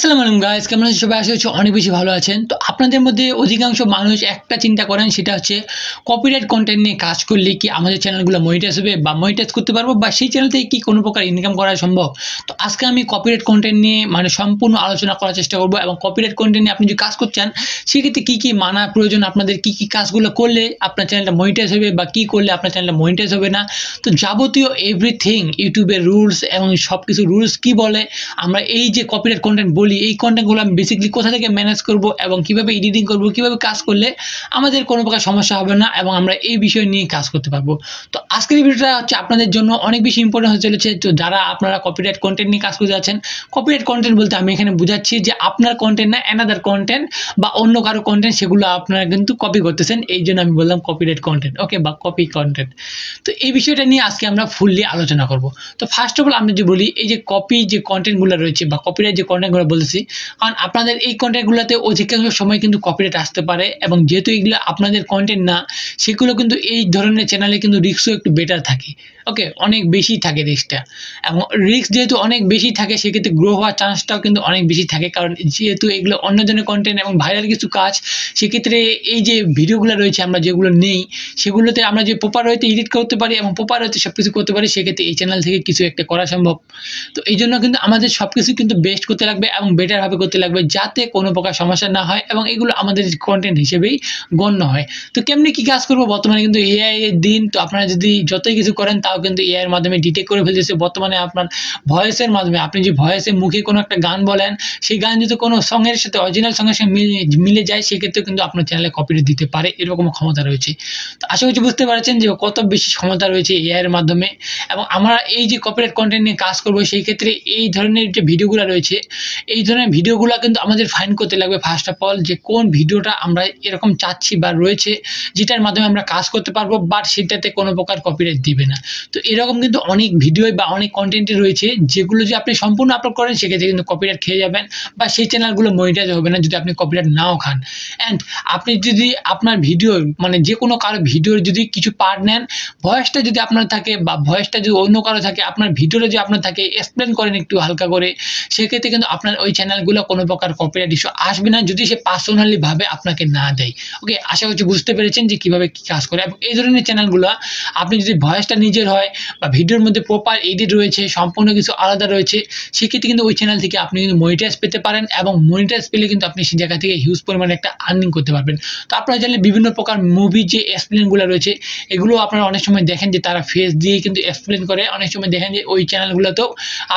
আসসালামু আলাইকুম গাইস, কেমন আছেন সবাই? আশা করছি অনেক বেশি ভালো আছেন। তো আপনাদের মধ্যে অধিকাংশ মানুষ একটা চিন্তা করেন, সেটা হচ্ছে কপিরাইট কন্টেন্ট নিয়ে কাজ করলে কি আমাদের চ্যানেলগুলো মনিটাইজ হবে বা মনিটাইজ করতে পারবো, বা সেই চ্যানেল থেকে কি কোনো প্রকার ইনকাম করা সম্ভব। তো আজকে আমি কপিরাইট কন্টেন্ট নিয়ে সম্পূর্ণ আলোচনা করার চেষ্টা করবো, এবং কপিরাইট কন্টেন্ট নিয়ে আপনি যদি কাজ করছেন সেক্ষেত্রে কি কি মানা প্রয়োজন, আপনাদের কি কি কাজগুলো করলে আপনার চ্যানেলটা মনিটাইজ হবে বা কি করলে আপনার চ্যানেলটা মনিটাইজ হবে না। তো যাবতীয় এভরিথিং ইউটিউবের রুলস এবং সব কিছু রুলস কি বলে, আমরা এই যে কপিরাইট কন্টেন্ট বলি, এই কন্টেন্টগুলো আমি বেসিক্যালি কোথা থেকে ম্যানেজ করব এবং কিভাবে এডিটিং করব, কিভাবে কাজ করলে আমাদের কোনো প্রকার সমস্যা হবে না এবং আমরা এই বিষয় নিয়ে কাজ করতে পারবো। তো আজকের এই ভিডিওটা হচ্ছে আপনাদের জন্য অনেক বেশি ইম্পর্টেন্ট হতে চলেছে। তো যারা আপনারা কপিরাইট কন্টেন্ট নিয়ে কাজ করতে যাচ্ছেন, কপিরাইট কন্টেন্ট বলতে আমি এখানে বুঝাচ্ছি যে আপনার কন্টেন্ট না, অ্যানাদার কন্টেন্ট বা অন্য কারো কন্টেন্ট, সেগুলো আপনারা কিন্তু কপি করতেছেন, এই জন্য আমি বললাম কপিরাইট কন্টেন্ট, ওকে, বা কপি কন্টেন্ট। তো এই বিষয়টা নিয়ে আজকে আমরা ফুললি আলোচনা করব। তো ফার্স্ট অফ অল আমি যে বলি, এই যে কপি যে কন্টেন্টগুলো রয়েছে বা কপিরাইট যে কন্টেন্টগুলো বলেছি, কারণ আপনাদের এই কন্টেন্টগুলোতে অধিকাংশ সময় কিন্তু কপিরাইট আসতে পারে, এবং যেহেতু এগুলো আপনাদের কন্টেন্ট না, সেগুলো কিন্তু এই ধরনের চ্যানেলে কিন্তু রিস্কও একটু বেটার থাকে, ওকে, অনেক বেশি থাকে রিস্কটা। এবং রিস্ক যেহেতু অনেক বেশি থাকে, সেক্ষেত্রে গ্রো হওয়ার চান্সটাও কিন্তু অনেক বেশি থাকে, কারণ যেহেতু এগুলো অন্যজনের কন্টেন্ট এবং ভাইরাল কিছু কাজ, সেক্ষেত্রে এই যে ভিডিওগুলো রয়েছে আমরা যেগুলো নেই, সেগুলোতে আমরা যে প্রপার হয়তো এডিট করতে পারি এবং প্রপার হয়তো সব কিছু করতে পারি, সেক্ষেত্রে এই চ্যানেল থেকে কিছু একটা করা সম্ভব। তো এই জন্য কিন্তু আমাদের সব কিছু কিন্তু বেস্ট করতে লাগবে এবং বেটারভাবে করতে লাগবে, যাতে কোনো প্রকার সমস্যা না হয় এবং এগুলো আমাদের কন্টেন্ট হিসেবেই গণ্য হয়। তো কেমনি কি কাজ করবো, বর্তমানে কিন্তু এআই এর দিন। তো আপনারা যদি যতই কিছু করেন, তাও কিন্তু এআই এর মাধ্যমে ডিটেক্ট করে ফেলতেছে। বর্তমানে আপনার ভয়েসের মাধ্যমে, আপনি যে ভয়েসে মুখে কোনো একটা গান বলেন, সেই গান যদি কোনো সঙ্গের সাথে, অরিজিনাল সঙ্গের সাথে মিলে যায়, সেক্ষেত্রে কিন্তু আপনার চ্যানেলে কপিরাইট দিতে পারে, এরকম ক্ষমতা রয়েছে। তো আশা করছি বুঝতে পারছেন যে কত বেশি ক্ষমতা রয়েছে এআই এর মাধ্যমে। এবং আমরা এই যে কপিরাইট কন্টেন্ট নিয়ে কাজ করবো, সেই ক্ষেত্রে এই ধরনের যে ভিডিওগুলো রয়েছে, এই ধরনের ভিডিওগুলো কিন্তু আমাদের ফাইন্ড করতে লাগবে ফার্স্ট অফ অল, যে কোন ভিডিওটা আমরা এরকম চাচ্ছি বা রয়েছে, যেটার মাধ্যমে আমরা কাজ করতে পারবো, বাট সেটাতে কোনো প্রকার কপিরাইট দিবে না। তো এরকম কিন্তু অনেক ভিডিও বা অনেক কন্টেন্ট রয়েছে, যেগুলো যে আপনি সম্পূর্ণ আপলোড করেন, সেক্ষেত্রে কিন্তু কপিরাইট খেয়ে যাবেন, বা সেই চ্যানেলগুলো মনিটাইজ হবে না যদি আপনি কপিরাইট নাও খান। অ্যান্ড আপনি যদি আপনার ভিডিও যে কোনো কারো ভিডিওর যদি কিছু পার্ট নেন, ভয়েসটা যদি আপনার থাকে বা ভয়েসটা যদি অন্য কারো থাকে, আপনার ভিডিওটা যদি আপনার থাকে, এক্সপ্লেন করেন একটু হালকা করে, সেক্ষেত্রে কিন্তু আপনার ওই চ্যানেলগুলো কোনো প্রকার কপিরাইট ইস্যু আসবে না, যদি সে পার্সোনালি ভাবে আপনাকে না দেয়। ওকে, আশা করছি বুঝতে পেরেছেন যে কিভাবে কি কাজ করে। এবং এই ধরনের চ্যানেলগুলো আপনি যদি ভয়েসটা নিজের হয় বা ভিডিওর মধ্যে প্রপার এডিট রয়েছে, সম্পূর্ণ কিছু আলাদা রয়েছে, সেক্ষেত্রে কিন্তু ওই চ্যানেল থেকে আপনি কিন্তু মনিটাইজ পেতে পারেন, এবং মনিটাইজ পেলে কিন্তু আপনি সেই জায়গা থেকে হিউজ পরিমাণে একটা আর্নিং করতে পারবেন। তো আপনারা জানলে বিভিন্ন প্রকার মুভি যে এক্সপ্লেনগুলো রয়েছে, এগুলো আপনারা অনেক সময় দেখেন যে তারা ফেস দিয়ে কিন্তু এক্সপ্লেন করে। অনেক সময় দেখেন যে ওই চ্যানেলগুলোতেও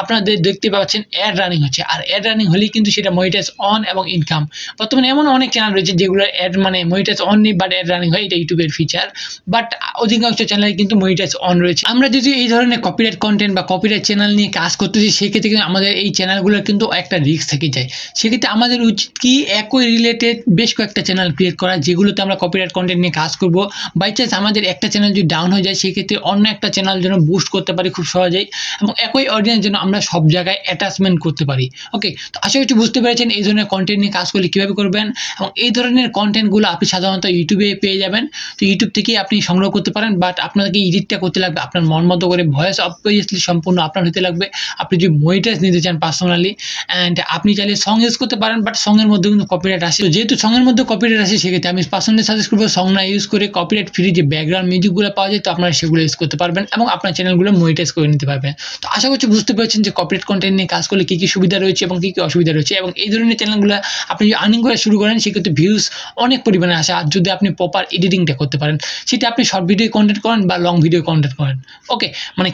আপনাদের দেখতে পাচ্ছেন অ্যাড রানিং হচ্ছে, আর অ্যাড রানিং হলেই কিন্তু সেটা মনিটাইজ অন এবং ইনকাম। বর্তমানে এমন অনেক চ্যানেল রয়েছে যেগুলো অ্যাড মনিটাইজ অন নেই, বাট অ্যাড রানিং হয়, এটা ইউটিউবের ফিচার, বাট অধিকাংশ চ্যানেলে কিন্তু মনিটাইজ অন রয়েছে। আমরা যদি এই ধরনের কপিরাইট কন্টেন্ট বা কপিরাইট চ্যানেল নিয়ে কাজ করতেছি, সেক্ষেত্রে কিন্তু আমাদের এই চ্যানেলগুলোর কিন্তু একটা রিস্ক থেকে যায়। সেক্ষেত্রে আমাদের উচিত কি, একই রিলেটেড বেশ কয়েকটা চ্যানেল ক্রিয়েট করা, যেগুলোতে আমরা কপিরাইট কন্টেন্ট নিয়ে কাজ করব। বাই চান্স আমাদের একটা চ্যানেল যদি ডাউন হয়ে যায়, সেক্ষেত্রে অন্য একটা চ্যানেল যেন বুস্ট করতে পারি খুব সহজেই, এবং একই অডিয়েন্স যেন আমরা সব জায়গায় অ্যাটাচমেন্ট করতে পারি। ওকে, তো আশা করছি বুঝতে পেরেছেন এই ধরনের কন্টেন্ট নিয়ে কাজ করলে কীভাবে করবেন, এবং এই ধরনের কন্টেন্টগুলো আপনি সাধারণত ইউটিউবে পেয়ে যাবেন। তো ইউটিউব থেকেই আপনি সংগ্রহ করতে পারেন, বাট আপনাকে এডিটটা করতে লাগবে আপনার মন মতো করে, ভয়েস অবভিয়াসলি সম্পূর্ণ আপনার হতে লাগবে। আপনি যদি মনিটাইজ নিতে চান পার্সোনালি, অ্যান্ড আপনি চাইলে সং ইউজ করতে পারেন, বাট সঙ্গের মধ্যে কিন্তু কপিরাইট আসে। যেহেতু সঙ্গের মধ্যে কপিরাইট আসে, সেক্ষেত্রে আমি পার্সোনালি সাজেস্ট করবো সং না ইউজ করে কপিরাইট ফ্রি যে ব্যাকগ্রাউন্ড মিউজিকগুলো পাওয়া যায়, তো আপনারা সেগুলো ইউজ করতে পারবেন এবং আপনার চ্যানেলগুলো মনিটাইজ করে নিতে পারবেন। তো আশা করছি বুঝতে পেরেছেন যে কপিরাইট কন্টেন্ট নিয়ে কাজ করলে কী কী সুবিধা রয়েছে এবং কী কী অসুবিধা রয়েছে। এবং এই ধরনের চ্যানেলগুলো আপনি যদি আর্নিং করা শুরু করেন, সেক্ষেত্রে ভিউজ অনেক পরিমাণে আসে, আর যদি আপনি প্রপার এডিটিংটা করতে পারেন, সেটা আপনি শর্ট ভিডিও কন্টেন্ট করেন বা লং ভিডিও কন্টেন্ট করেন, ওকে,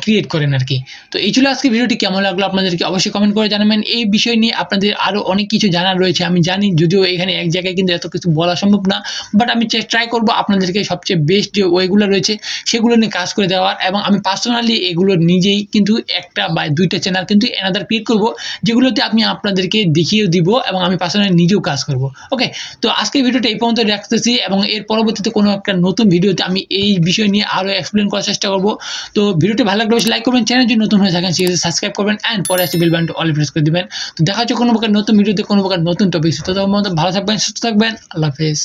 ক্রিয়েট করেন আর কি। তো এই ছিল আজকে ভিডিওটি, কেমন লাগলো আপনাদেরকে অবশ্যই কমেন্ট করে জানাবেন। এই বিষয় নিয়ে আপনাদের আরও অনেক কিছু জানার রয়েছে আমি জানি, যদিও এখানে এক জায়গায় কিন্তু এত কিছু বলা সম্ভব না, বাট আমি ট্রাই করবো আপনাদেরকে সবচেয়ে বেস্ট যে ওয়েগুলো রয়েছে সেগুলো নিয়ে কাজ করে দেওয়ার। এবং আমি পার্সোনালি এগুলো নিজেই কিন্তু একটা বা দুইটা চ্যানেল কিন্তু অ্যানাদার ক্রিয়েট করবো, যেগুলোতে আমি আপনাদেরকে দেখিয়ে দিব, এবং আমি পার্সোনালি নিজেও কাজ করব। ওকে, তো আজকের ভিডিওটা এই পর্যন্ত রাখতেছি, এবং এর পরবর্তীতে কোনো একটা নতুন ভিডিওতে আমি এই বিষয় নিয়ে আরও এক্সপ্লেন করার চেষ্টা করব। তো ভিডিওটি ভালো লাগলে অবশ্যই লাইক করবেন, চ্যানেল যদি নতুন হয়ে থাকেন সেক্ষেত্রে সাবস্ক্রাইব করবেন, অ্যান্ড পরে আসছে বেল বাটনটি অল প্রেস করে দিবেন। তো দেখা হচ্ছে কোনো প্রকার নতুন ভিডিওতে কোনো প্রকার নতুন টপিক। তো ভালো থাকবেন, সুস্থ থাকবেন, আল্লাহ হাফেজ।